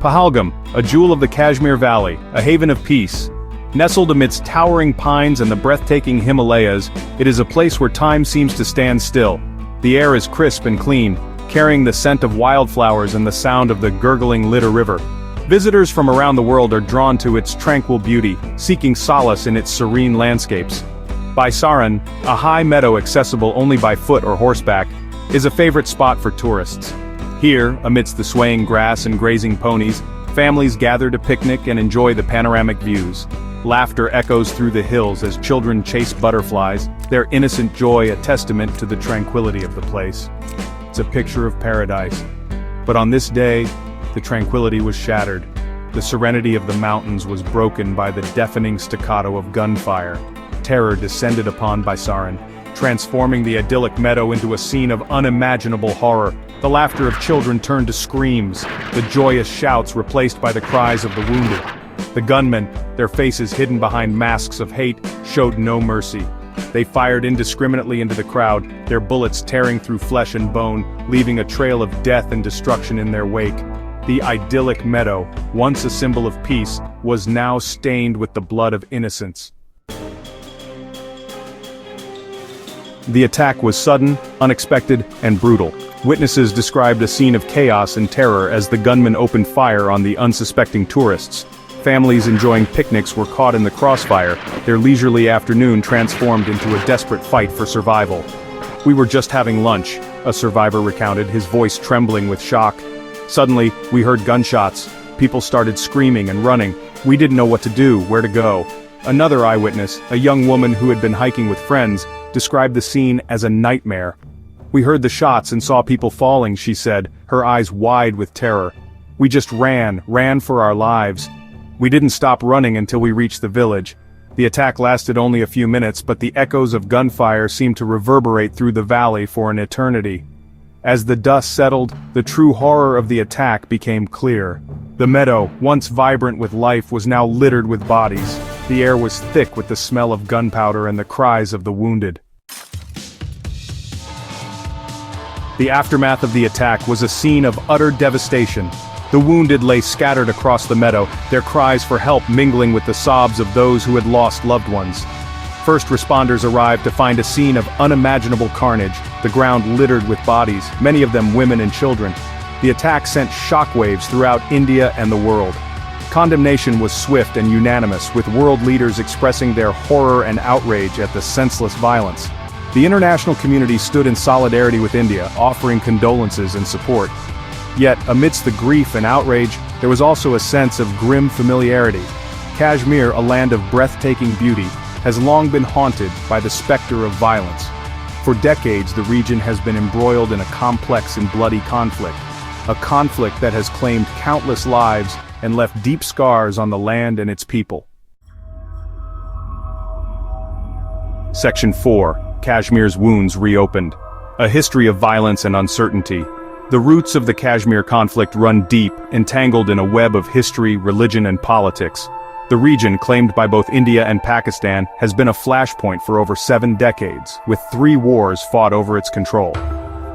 Pahalgam, a jewel of the Kashmir Valley, a haven of peace. Nestled amidst towering pines and the breathtaking Himalayas, it is a place where time seems to stand still. The air is crisp and clean, carrying the scent of wildflowers and the sound of the gurgling Litter River. Visitors from around the world are drawn to its tranquil beauty, seeking solace in its serene landscapes. Baisaran, a high meadow accessible only by foot or horseback, is a favorite spot for tourists. Here, amidst the swaying grass and grazing ponies, families gather to picnic and enjoy the panoramic views. Laughter echoes through the hills as children chase butterflies, their innocent joy a testament to the tranquility of the place. It's a picture of paradise. But on this day, the tranquility was shattered. The serenity of the mountains was broken by the deafening staccato of gunfire. Terror descended upon Baisaran, transforming the idyllic meadow into a scene of unimaginable horror. The laughter of children turned to screams, the joyous shouts replaced by the cries of the wounded. The gunmen, their faces hidden behind masks of hate, showed no mercy. They fired indiscriminately into the crowd, their bullets tearing through flesh and bone, leaving a trail of death and destruction in their wake. The idyllic meadow, once a symbol of peace, was now stained with the blood of innocents. The attack was sudden, unexpected, and brutal. Witnesses described a scene of chaos and terror as the gunmen opened fire on the unsuspecting tourists. Families enjoying picnics were caught in the crossfire, their leisurely afternoon transformed into a desperate fight for survival. "We were just having lunch," a survivor recounted, his voice trembling with shock. "Suddenly, we heard gunshots. People started screaming and running. We didn't know what to do, where to go." Another eyewitness, a young woman who had been hiking with friends, described the scene as a nightmare. "We heard the shots and saw people falling," she said, her eyes wide with terror. "We just ran for our lives. We didn't stop running until we reached the village." The attack lasted only a few minutes, but the echoes of gunfire seemed to reverberate through the valley for an eternity. As the dust settled, the true horror of the attack became clear. The meadow, once vibrant with life, was now littered with bodies. The air was thick with the smell of gunpowder and the cries of the wounded. The aftermath of the attack was a scene of utter devastation. The wounded lay scattered across the meadow, their cries for help mingling with the sobs of those who had lost loved ones. First responders arrived to find a scene of unimaginable carnage, the ground littered with bodies, many of them women and children. The attack sent shockwaves throughout India and the world. Condemnation was swift and unanimous, with world leaders expressing their horror and outrage at the senseless violence. The international community stood in solidarity with India, offering condolences and support. Yet, amidst the grief and outrage, there was also a sense of grim familiarity. Kashmir, a land of breathtaking beauty, has long been haunted by the specter of violence. For decades, the region has been embroiled in a complex and bloody conflict. A conflict that has claimed countless lives and left deep scars on the land and its people. Section 4. Kashmir's Wounds Reopened. A history of violence and uncertainty. The roots of the Kashmir conflict run deep, entangled in a web of history, religion, and politics. The region, claimed by both India and Pakistan, has been a flashpoint for over 7 decades, with 3 wars fought over its control.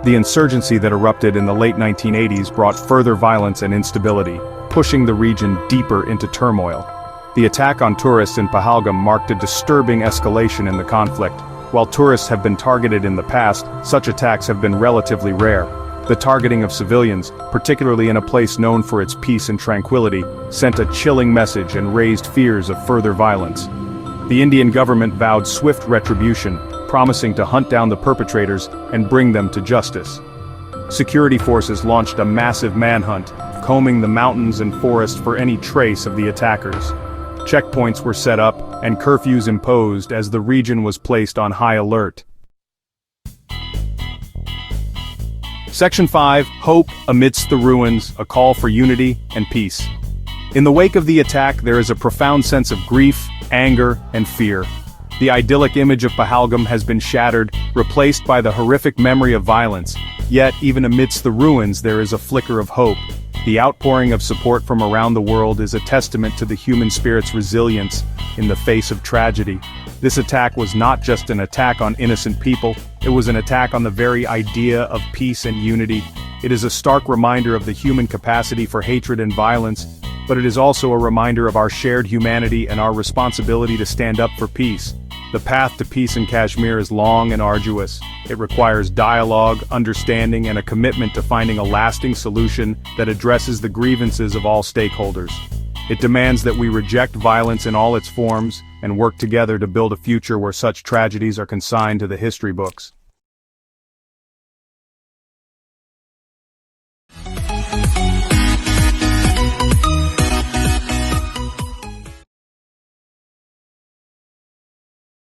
The insurgency that erupted in the late 1980s brought further violence and instability, pushing the region deeper into turmoil. The attack on tourists in Pahalgam marked a disturbing escalation in the conflict. While tourists have been targeted in the past, such attacks have been relatively rare. The targeting of civilians, particularly in a place known for its peace and tranquility, sent a chilling message and raised fears of further violence. The Indian government vowed swift retribution, promising to hunt down the perpetrators and bring them to justice. Security forces launched a massive manhunt, combing the mountains and forest for any trace of the attackers. Checkpoints were set up and curfews imposed as the region was placed on high alert. Section 5. Hope Amidst the Ruins, a call for unity and peace. In the wake of the attack, there is a profound sense of grief, anger, and fear. The idyllic image of Pahalgam has been shattered, replaced by the horrific memory of violence. Yet, even amidst the ruins, there is a flicker of hope. The outpouring of support from around the world is a testament to the human spirit's resilience in the face of tragedy. This attack was not just an attack on innocent people, it was an attack on the very idea of peace and unity. It is a stark reminder of the human capacity for hatred and violence, but it is also a reminder of our shared humanity and our responsibility to stand up for peace. The path to peace in Kashmir is long and arduous. It requires dialogue, understanding, and a commitment to finding a lasting solution that addresses the grievances of all stakeholders. It demands that we reject violence in all its forms and work together to build a future where such tragedies are consigned to the history books.